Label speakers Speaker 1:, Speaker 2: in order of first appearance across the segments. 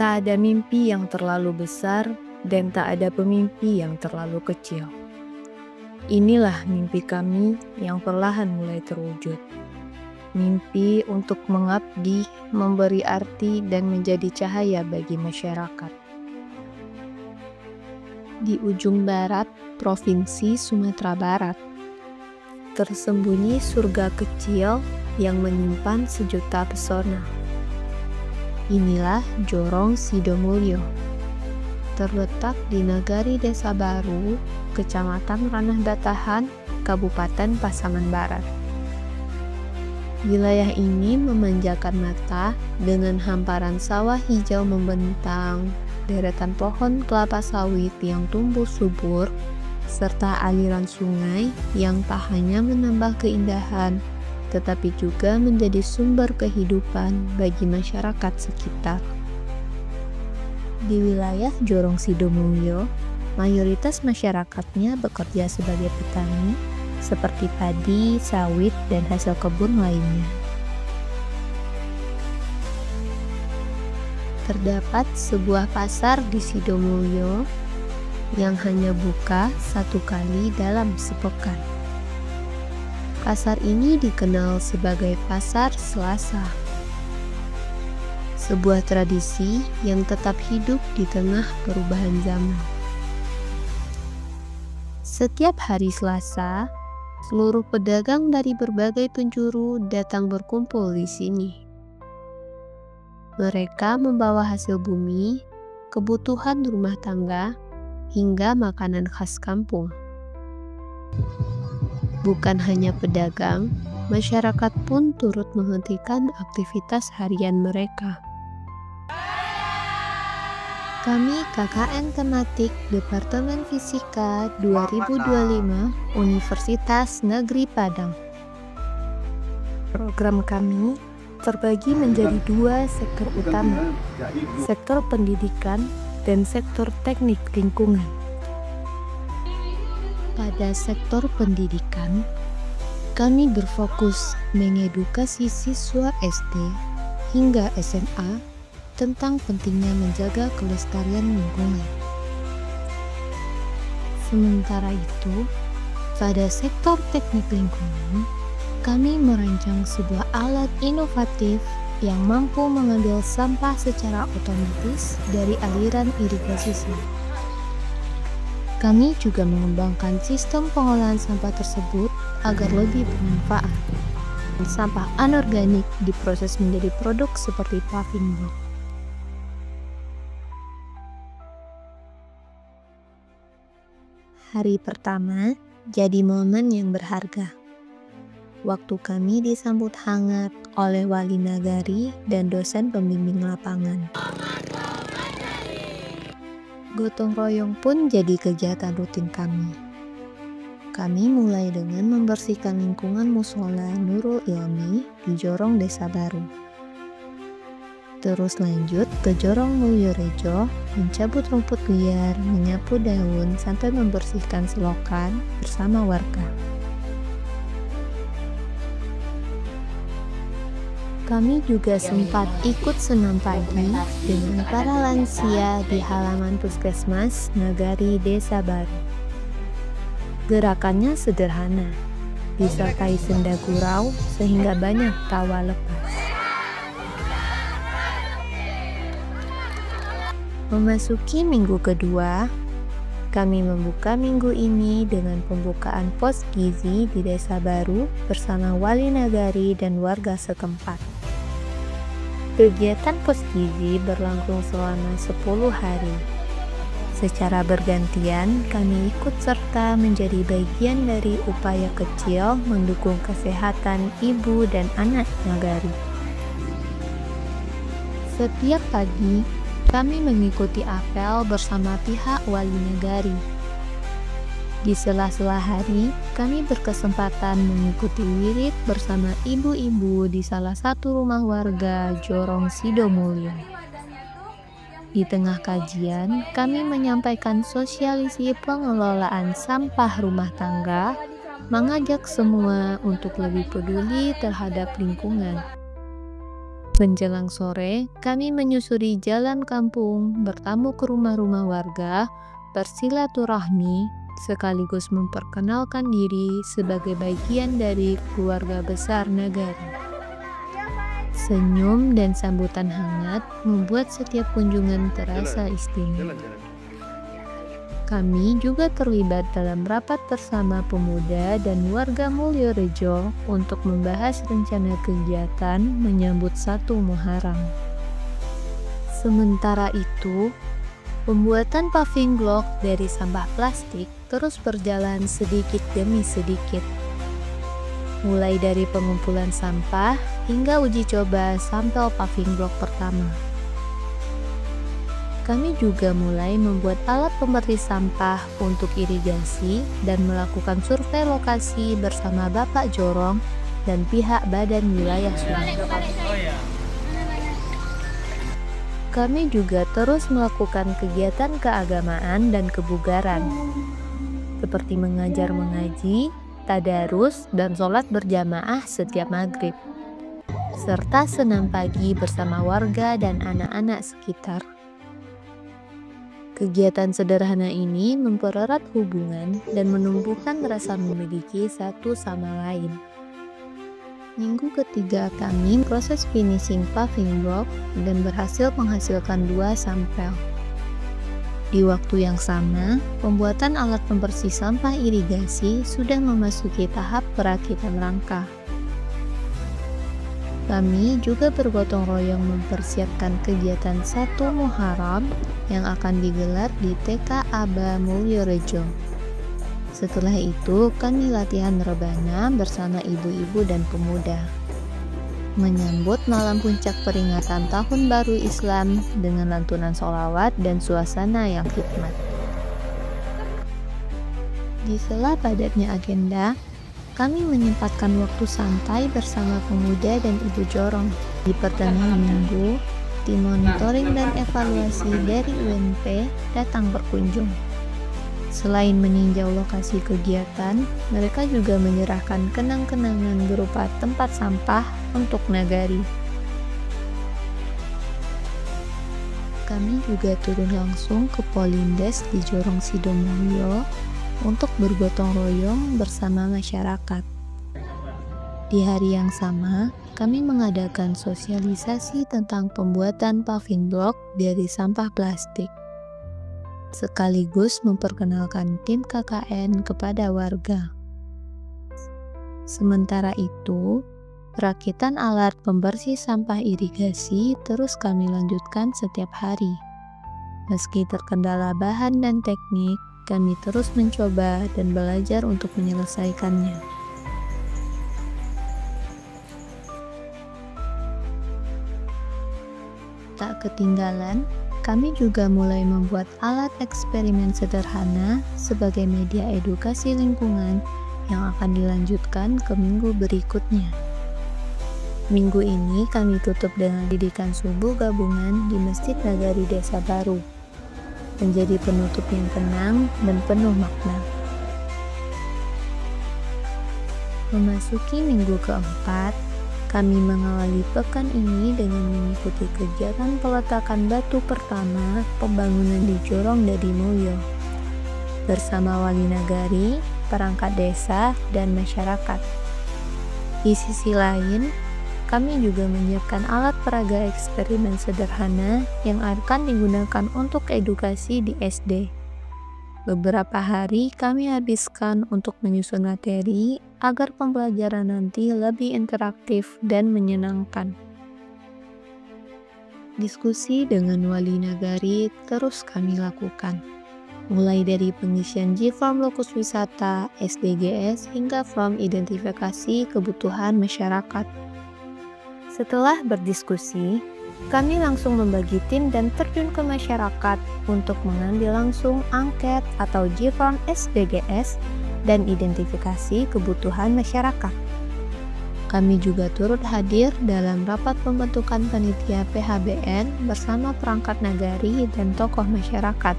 Speaker 1: Tak ada mimpi yang terlalu besar dan tak ada pemimpi yang terlalu kecil. Inilah mimpi kami yang perlahan mulai terwujud. Mimpi untuk mengabdi, memberi arti, dan menjadi cahaya bagi masyarakat. Di ujung barat, Provinsi Sumatera Barat, tersembunyi surga kecil yang menyimpan sejuta pesona. Inilah Jorong Sidomulyo, terletak di Nagari Desa Baru, Kecamatan Ranah Datahan, Kabupaten Pasaman Barat. Wilayah ini memanjakan mata dengan hamparan sawah hijau membentang, deretan pohon kelapa sawit yang tumbuh subur, serta aliran sungai yang tak hanya menambah keindahan, tetapi juga menjadi sumber kehidupan bagi masyarakat sekitar. Di wilayah Jorong Sidomulyo, mayoritas masyarakatnya bekerja sebagai petani, seperti padi, sawit, dan hasil kebun lainnya. Terdapat sebuah pasar di Sidomulyo yang hanya buka 1 kali dalam sepekan. Pasar ini dikenal sebagai Pasar Selasa, sebuah tradisi yang tetap hidup di tengah perubahan zaman. Setiap hari Selasa, seluruh pedagang dari berbagai penjuru datang berkumpul di sini. Mereka membawa hasil bumi, kebutuhan rumah tangga, hingga makanan khas kampung. Bukan hanya pedagang, masyarakat pun turut menghentikan aktivitas harian mereka. Kami KKN Tematik Departemen Fisika 2025 Universitas Negeri Padang. Program kami terbagi menjadi 2 sektor utama, sektor pendidikan dan sektor teknik lingkungan. Pada sektor pendidikan, kami berfokus mengedukasi siswa SD hingga SMA tentang pentingnya menjaga kelestarian lingkungan. Sementara itu, pada sektor teknik lingkungan, kami merancang sebuah alat inovatif yang mampu mengambil sampah secara otomatis dari aliran irigasi sawah. Kami juga mengembangkan sistem pengolahan sampah tersebut agar lebih bermanfaat. Sampah anorganik diproses menjadi produk seperti paving box. Hari pertama jadi momen yang berharga. Waktu kami disambut hangat oleh wali nagari dan dosen pembimbing lapangan. Gotong royong pun jadi kegiatan rutin kami. Kami mulai dengan membersihkan lingkungan musola Nurul Ilmi di Jorong Desa Baru. Terus lanjut ke Jorong Mulyorejo, mencabut rumput liar, menyapu daun, sampai membersihkan selokan bersama warga. Kami juga sempat ikut senam pagi dengan para lansia di halaman Puskesmas Nagari Desa Baru. Gerakannya sederhana, disertai senda gurau sehingga banyak tawa lepas. Memasuki minggu kedua, kami membuka minggu ini dengan pembukaan pos gizi di Desa Baru bersama wali nagari dan warga setempat. Kegiatan pos gizi berlangsung selama 10 hari. Secara bergantian, kami ikut serta menjadi bagian dari upaya kecil mendukung kesehatan ibu dan anak nagari. Setiap pagi, kami mengikuti apel bersama pihak wali nagari. Di sela-sela hari, kami berkesempatan mengikuti wirid bersama ibu-ibu di salah satu rumah warga Jorong Sidomulyo. Di tengah kajian, kami menyampaikan sosialisasi pengelolaan sampah rumah tangga, mengajak semua untuk lebih peduli terhadap lingkungan. Menjelang sore, kami menyusuri jalan kampung, bertamu ke rumah-rumah warga, bersilaturahmi, sekaligus memperkenalkan diri sebagai bagian dari keluarga besar Nagari. Senyum dan sambutan hangat membuat setiap kunjungan terasa istimewa. Kami juga terlibat dalam rapat bersama pemuda dan warga Mulyorejo untuk membahas rencana kegiatan menyambut 1 Muharram. Sementara itu, pembuatan paving block dari sampah plastik terus berjalan sedikit demi sedikit. Mulai dari pengumpulan sampah hingga uji coba sampel paving block pertama. Kami juga mulai membuat alat pembersih sampah untuk irigasi dan melakukan survei lokasi bersama Bapak Jorong dan pihak Badan Wilayah Sungai. Kami juga terus melakukan kegiatan keagamaan dan kebugaran, seperti mengajar mengaji, tadarus, dan sholat berjamaah setiap maghrib, serta senam pagi bersama warga dan anak-anak sekitar. Kegiatan sederhana ini mempererat hubungan dan menumbuhkan rasa memiliki satu sama lain. Minggu ketiga kami proses finishing paving block dan berhasil menghasilkan 2 sampel. Di waktu yang sama, pembuatan alat pembersih sampah irigasi sudah memasuki tahap perakitan rangka. Kami juga bergotong royong mempersiapkan kegiatan 1 Muharram yang akan digelar di TK Aba Mulyorejo. Setelah itu, kami latihan rebana bersama ibu-ibu dan pemuda, menyambut malam puncak peringatan Tahun Baru Islam dengan lantunan sholawat dan suasana yang hikmat. Di sela padatnya agenda, kami menyempatkan waktu santai bersama pemuda dan ibu Jorong. Di pertengahan minggu, tim monitoring dan evaluasi dari UNP datang berkunjung. Selain meninjau lokasi kegiatan, mereka juga menyerahkan kenang-kenangan berupa tempat sampah untuk Nagari. Kami juga turun langsung ke Polindes di Jorong Sidomulyo untuk bergotong royong bersama masyarakat. Di hari yang sama, kami mengadakan sosialisasi tentang pembuatan paving block dari sampah plastik, sekaligus memperkenalkan tim KKN kepada warga. Sementara itu, perakitan alat pembersih sampah irigasi terus kami lanjutkan setiap hari. Meski terkendala bahan dan teknik, kami terus mencoba dan belajar untuk menyelesaikannya. Tak ketinggalan, kami juga mulai membuat alat eksperimen sederhana sebagai media edukasi lingkungan yang akan dilanjutkan ke minggu berikutnya. Minggu ini kami tutup dengan didikan subuh gabungan di Masjid Nagari Desa Baru, menjadi penutup yang tenang dan penuh makna. Memasuki minggu keempat, kami mengawali pekan ini dengan mengikuti kegiatan peletakan batu pertama pembangunan di Jorong Dadi Mulyo bersama wali nagari, perangkat desa, dan masyarakat. Di sisi lain, kami juga menyiapkan alat peraga eksperimen sederhana yang akan digunakan untuk edukasi di SD. Beberapa hari kami habiskan untuk menyusun materi agar pembelajaran nanti lebih interaktif dan menyenangkan. Diskusi dengan wali nagari terus kami lakukan, mulai dari pengisian G-Form lokus wisata, SDGs, hingga form identifikasi kebutuhan masyarakat. Setelah berdiskusi, kami langsung membagi tim dan terjun ke masyarakat untuk mengambil langsung angket atau G-Form SDGs dan identifikasi kebutuhan masyarakat. Kami juga turut hadir dalam rapat pembentukan panitia PHBN bersama perangkat nagari dan tokoh masyarakat.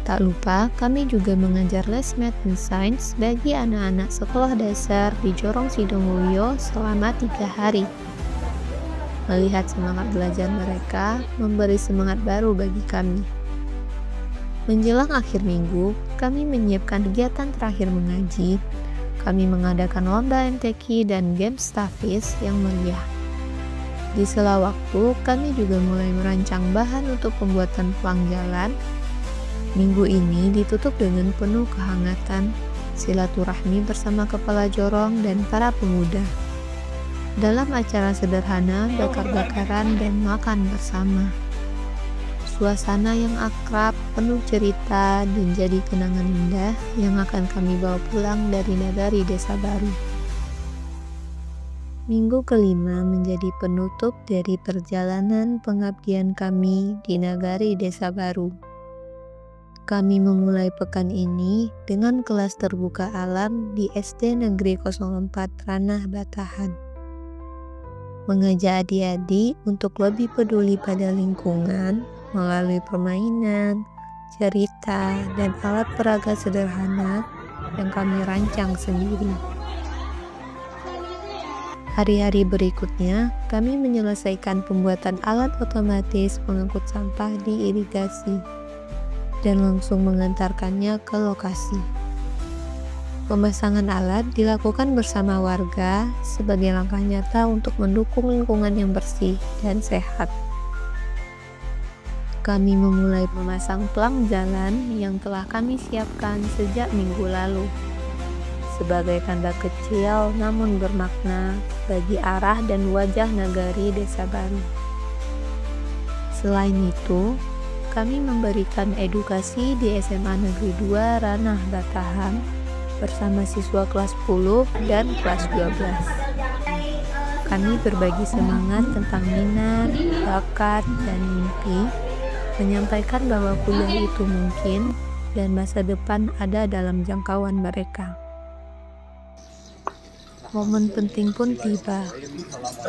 Speaker 1: Tak lupa, kami juga mengajar les Math and Science bagi anak-anak sekolah dasar di Jorong Sidomulyo selama 3 hari. Melihat semangat belajar mereka memberi semangat baru bagi kami. Menjelang akhir minggu, kami menyiapkan kegiatan terakhir mengaji. Kami mengadakan lomba MTQ dan game Staffis yang meriah. Di sela waktu, kami juga mulai merancang bahan untuk pembuatan pelang jalan. Minggu ini ditutup dengan penuh kehangatan, silaturahmi bersama kepala jorong dan para pemuda. Dalam acara sederhana, bakar-bakaran dan makan bersama. Suasana yang akrab, penuh cerita, dan jadi kenangan indah yang akan kami bawa pulang dari nagari Desa Baru. Minggu kelima menjadi penutup dari perjalanan pengabdian kami di nagari Desa Baru. Kami memulai pekan ini dengan kelas terbuka alam di SD Negeri 04 Ranah Batahan. Mengajak adik-adik untuk lebih peduli pada lingkungan melalui permainan, cerita, dan alat peraga sederhana yang kami rancang sendiri. Hari-hari berikutnya, kami menyelesaikan pembuatan alat otomatis pengangkut sampah di irigasi dan langsung mengantarkannya ke lokasi. Pemasangan alat dilakukan bersama warga sebagai langkah nyata untuk mendukung lingkungan yang bersih dan sehat. Kami memulai memasang pelang jalan yang telah kami siapkan sejak minggu lalu, sebagai tanda kecil namun bermakna bagi arah dan wajah nagari Desa Baru. Selain itu, kami memberikan edukasi di SMA Negeri 2 Ranah Batahan bersama siswa kelas 10 dan kelas 12. Kami berbagi semangat tentang minat, bakat, dan mimpi, menyampaikan bahwa kuliah itu mungkin dan masa depan ada dalam jangkauan mereka. Momen penting pun tiba,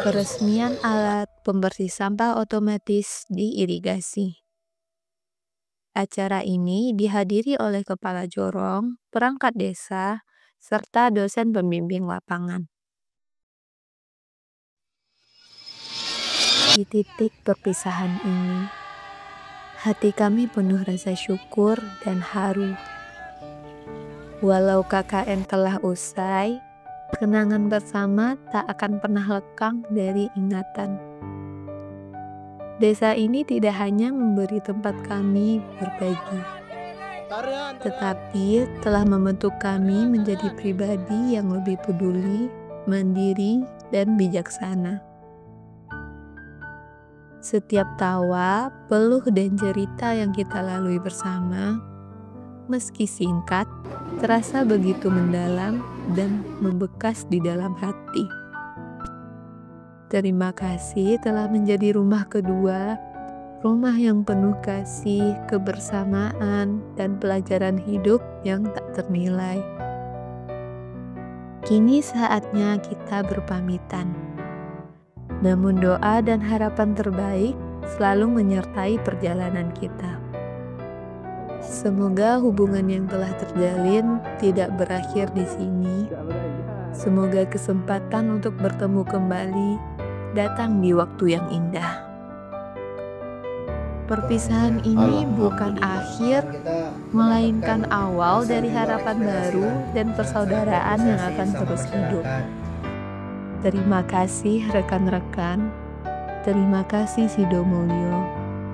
Speaker 1: peresmian alat pembersih sampah otomatis di irigasi. Acara ini dihadiri oleh kepala jorong, perangkat desa, serta dosen pembimbing lapangan. Di titik perpisahan ini, hati kami penuh rasa syukur dan haru. Walau KKN telah usai, kenangan bersama tak akan pernah lekang dari ingatan. Desa ini tidak hanya memberi tempat kami berbagi, tetapi telah membentuk kami menjadi pribadi yang lebih peduli, mandiri, dan bijaksana. Setiap tawa, peluh, dan cerita yang kita lalui bersama, meski singkat, terasa begitu mendalam dan membekas di dalam hati. Terima kasih telah menjadi rumah kedua, rumah yang penuh kasih, kebersamaan, dan pelajaran hidup yang tak ternilai. Kini saatnya kita berpamitan. Namun doa dan harapan terbaik selalu menyertai perjalanan kita. Semoga hubungan yang telah terjalin tidak berakhir di sini. Semoga kesempatan untuk bertemu kembali datang di waktu yang indah. Perpisahan ini bukan akhir, melainkan awal dari harapan baru dan persaudaraan yang akan terus hidup. Terima kasih rekan-rekan, terima kasih Sidomulyo,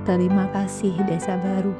Speaker 1: terima kasih Desa Baru.